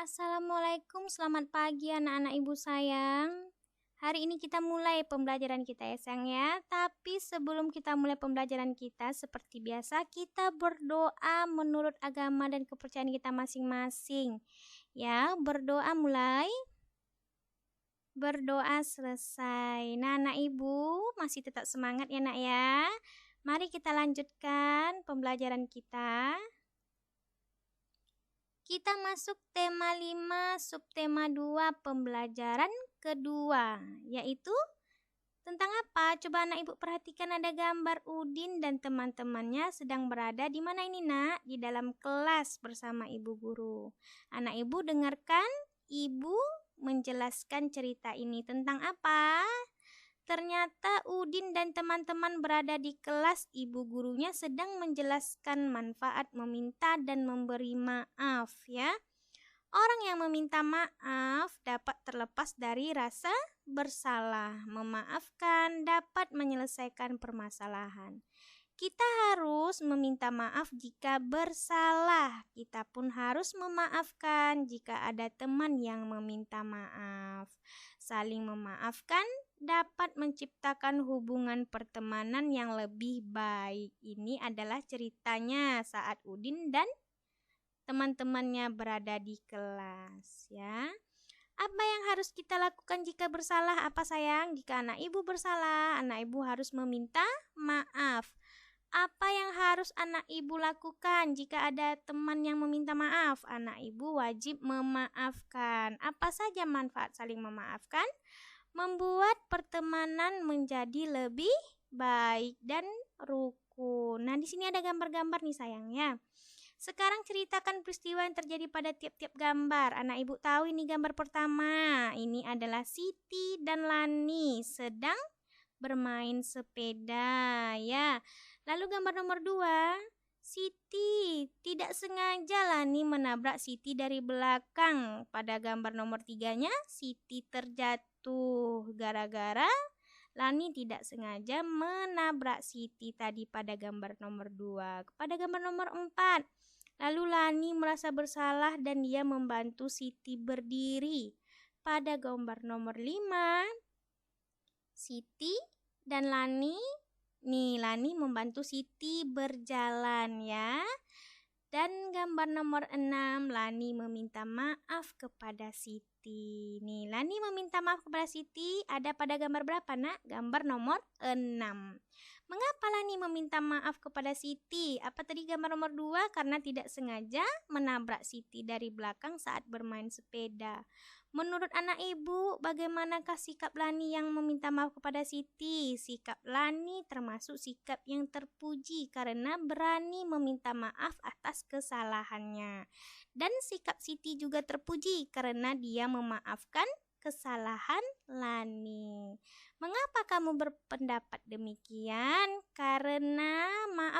Assalamualaikum, selamat pagi anak-anak ibu sayang. Hari ini kita mulai pembelajaran kita ya sayang ya. Tapi sebelum kita mulai pembelajaran kita, seperti biasa kita berdoa menurut agama dan kepercayaan kita masing-masing. Ya, berdoa mulai, berdoa selesai. Nah anak ibu masih tetap semangat ya nak ya. Mari kita lanjutkan pembelajaran kita. Kita masuk tema 5, subtema 2, pembelajaran kedua, yaitu tentang apa? Coba anak ibu perhatikan, ada gambar Udin dan teman-temannya sedang berada di mana ini nak? Di dalam kelas bersama ibu guru. Anak ibu dengarkan ibu menjelaskan cerita ini tentang apa? Ternyata Udin dan teman-teman berada di kelas, ibu gurunya sedang menjelaskan manfaat meminta dan memberi maaf ya. Orang yang meminta maaf dapat terlepas dari rasa bersalah. Memaafkan dapat menyelesaikan permasalahan. Kita harus meminta maaf jika bersalah. Kita pun harus memaafkan jika ada teman yang meminta maaf. Saling memaafkan dapat menciptakan hubungan pertemanan yang lebih baik. Ini adalah ceritanya saat Udin dan teman-temannya berada di kelas ya. Apa yang harus kita lakukan jika bersalah? Apa sayang? Jika anak ibu bersalah, anak ibu harus meminta maaf. Apa yang harus anak ibu lakukan jika ada teman yang meminta maaf? Anak ibu wajib memaafkan. Apa saja manfaat saling memaafkan? Membuat pertemanan menjadi lebih baik dan rukun. Nah, di sini ada gambar-gambar nih sayang ya. Sekarang ceritakan peristiwa yang terjadi pada tiap-tiap gambar. Anak ibu tahu ini gambar pertama. Ini adalah Siti dan Lani sedang bermain sepeda ya. Lalu gambar nomor 2. Siti tidak sengaja Lani menabrak Siti dari belakang. Pada gambar nomor 3-nya, Siti terjatuh gara-gara Lani tidak sengaja menabrak Siti tadi pada gambar nomor 2. Pada gambar nomor 4, lalu Lani merasa bersalah dan dia membantu Siti berdiri. Pada gambar nomor 5, Siti dan Lani membantu Siti berjalan ya. Dan gambar nomor 6, Lani meminta maaf kepada Siti. Nih, Lani meminta maaf kepada Siti ada pada gambar berapa nak? Gambar nomor 6. Mengapa Lani meminta maaf kepada Siti? Apa tadi gambar nomor 2? Karena tidak sengaja menabrak Siti dari belakang saat bermain sepeda. Menurut anak ibu, bagaimanakah sikap Lani yang meminta maaf kepada Siti? Sikap Lani termasuk sikap yang terpuji karena berani meminta maaf atas kesalahannya. Dan sikap Siti juga terpuji karena dia memaafkan kesalahan Lani. Mengapa kamu berpendapat demikian? Karena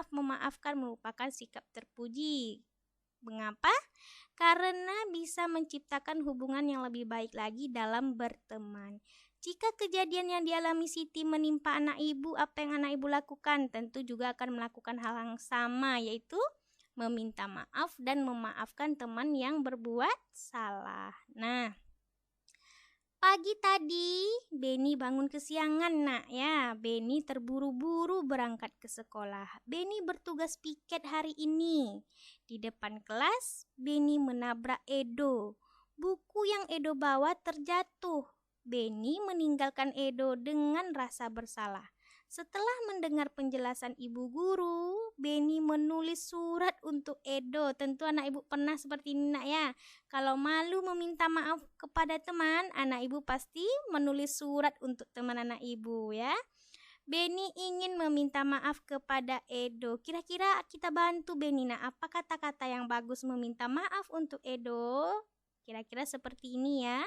memaafkan merupakan sikap terpuji. Mengapa? Karena bisa menciptakan hubungan yang lebih baik lagi dalam berteman. Jika kejadian yang dialami Siti menimpa anak ibu, apa yang anak ibu lakukan? Tentu juga akan melakukan hal yang sama, yaitu meminta maaf dan memaafkan teman yang berbuat salah. Nah, pagi tadi Beni bangun kesiangan nak ya. Beni terburu-buru berangkat ke sekolah. Beni bertugas piket hari ini. Di depan kelas, Beni menabrak Edo. Buku yang Edo bawa terjatuh. Beni meninggalkan Edo dengan rasa bersalah. Setelah mendengar penjelasan ibu guru, Beni menulis surat untuk Edo. Tentu anak ibu pernah seperti ini nak ya. Kalau malu meminta maaf kepada teman, anak ibu pasti menulis surat untuk teman anak ibu ya. Beni ingin meminta maaf kepada Edo. Kira-kira kita bantu Beni nak, apa kata-kata yang bagus meminta maaf untuk Edo? Kira-kira seperti ini ya.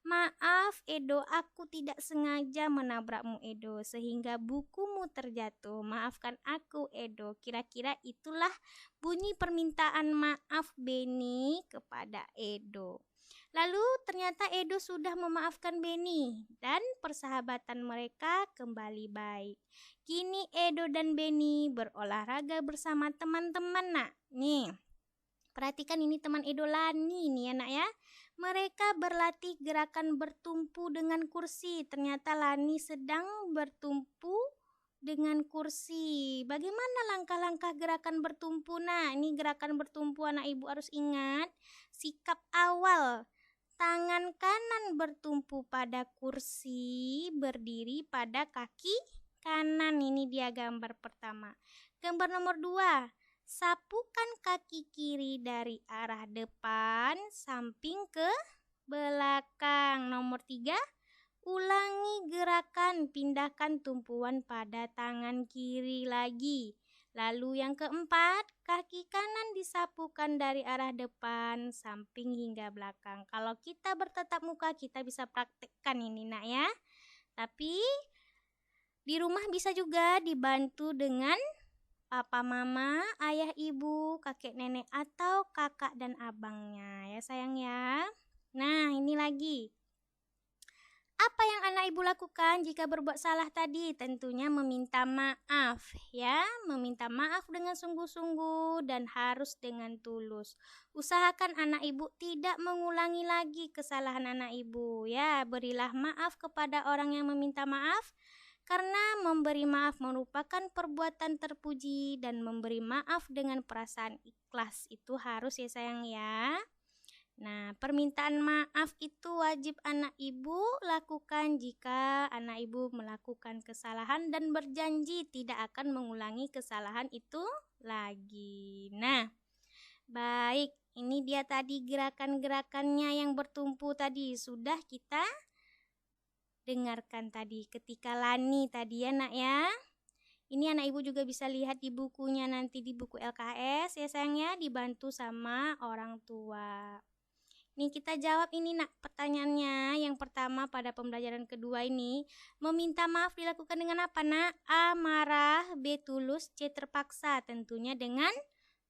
Maaf Edo, aku tidak sengaja menabrakmu Edo sehingga bukumu terjatuh. Maafkan aku Edo. Kira-kira itulah bunyi permintaan maaf Beni kepada Edo. Lalu ternyata Edo sudah memaafkan Beni dan persahabatan mereka kembali baik. Kini Edo dan Beni berolahraga bersama teman-teman nak. Nih, Perhatikan ini teman Edolani nih anak ya. Mereka berlatih gerakan bertumpu dengan kursi. Ternyata Lani sedang bertumpu dengan kursi. Bagaimana langkah-langkah gerakan bertumpu? Nah, ini gerakan bertumpu anak ibu harus ingat. Sikap awal. Tangan kanan bertumpu pada kursi, berdiri pada kaki kanan. Ini dia gambar pertama. Gambar nomor 2. Sapukan kaki kiri dari arah depan, samping ke belakang. Nomor 3, ulangi gerakan, pindahkan tumpuan pada tangan kiri lagi. Lalu yang keempat, kaki kanan disapukan dari arah depan, samping hingga belakang. Kalau kita bertatap muka, kita bisa praktekkan ini nak ya. Tapi di rumah bisa juga dibantu dengan papa mama, ayah ibu, kakek nenek atau kakak dan abangnya ya sayang ya. Nah ini lagi. Apa yang anak ibu lakukan jika berbuat salah tadi? Tentunya meminta maaf ya. Meminta maaf dengan sungguh-sungguh dan harus dengan tulus. Usahakan anak ibu tidak mengulangi lagi kesalahan anak ibu ya. Berilah maaf kepada orang yang meminta maaf. Karena memberi maaf merupakan perbuatan terpuji dan memberi maaf dengan perasaan ikhlas itu harus ya sayang ya. Nah, permintaan maaf itu wajib anak ibu lakukan jika anak ibu melakukan kesalahan dan berjanji tidak akan mengulangi kesalahan itu lagi. Nah, baik, ini dia tadi gerakan-gerakannya yang bertumpu tadi sudah kita dengarkan tadi ketika Lani tadi ya nak ya. Ini anak ibu juga bisa lihat di bukunya nanti di buku LKS ya sayangnya, dibantu sama orang tua. Nih kita jawab ini nak pertanyaannya. Yang pertama pada pembelajaran kedua ini, meminta maaf dilakukan dengan apa nak? A. Marah, B. Tulus, C. Terpaksa. Tentunya dengan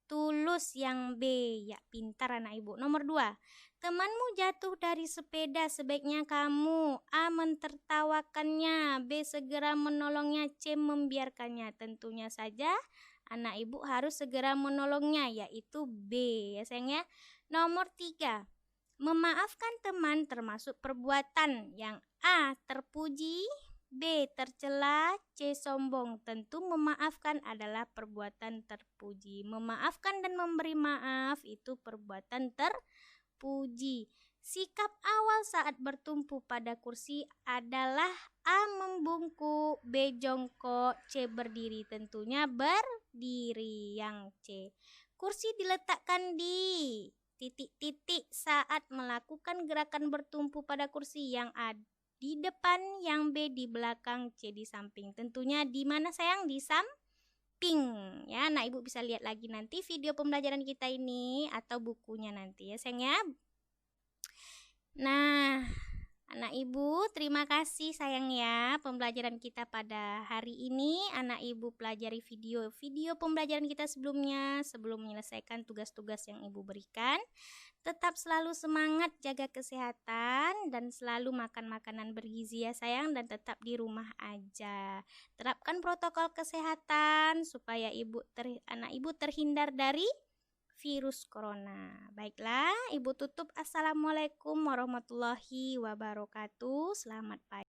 tulus yang B. Ya pintar anak ibu. Nomor 2. Temanmu jatuh dari sepeda, sebaiknya kamu A. mentertawakannya, B. segera menolongnya, C. membiarkannya. Tentunya saja anak ibu harus segera menolongnya, yaitu B ya sayang ya. Nomor 3. Memaafkan teman termasuk perbuatan yang A. terpuji, B. tercela, C. sombong. Tentu memaafkan adalah perbuatan terpuji. Memaafkan dan memberi maaf itu perbuatan terpuji. Sikap awal saat bertumpu pada kursi adalah A. membungkuk, B. jongkok, C. berdiri. Tentunya berdiri yang C. Kursi diletakkan di titik-titik saat melakukan gerakan bertumpu pada kursi, yang A di depan, yang B di belakang, C di samping. Tentunya di mana sayang? Di samping ya. Nah ibu bisa lihat lagi nanti video pembelajaran kita ini atau bukunya nanti ya sayang ya. Nah anak ibu terima kasih sayang ya, pembelajaran kita pada hari ini anak ibu pelajari video pembelajaran kita sebelumnya sebelum menyelesaikan tugas-tugas yang ibu berikan. Tetap selalu semangat jaga kesehatan dan selalu makan makanan bergizi ya sayang, dan tetap di rumah aja. Terapkan protokol kesehatan supaya anak ibu terhindar dari virus corona. Baiklah, ibu tutup. Assalamualaikum warahmatullahi wabarakatuh. Selamat pagi.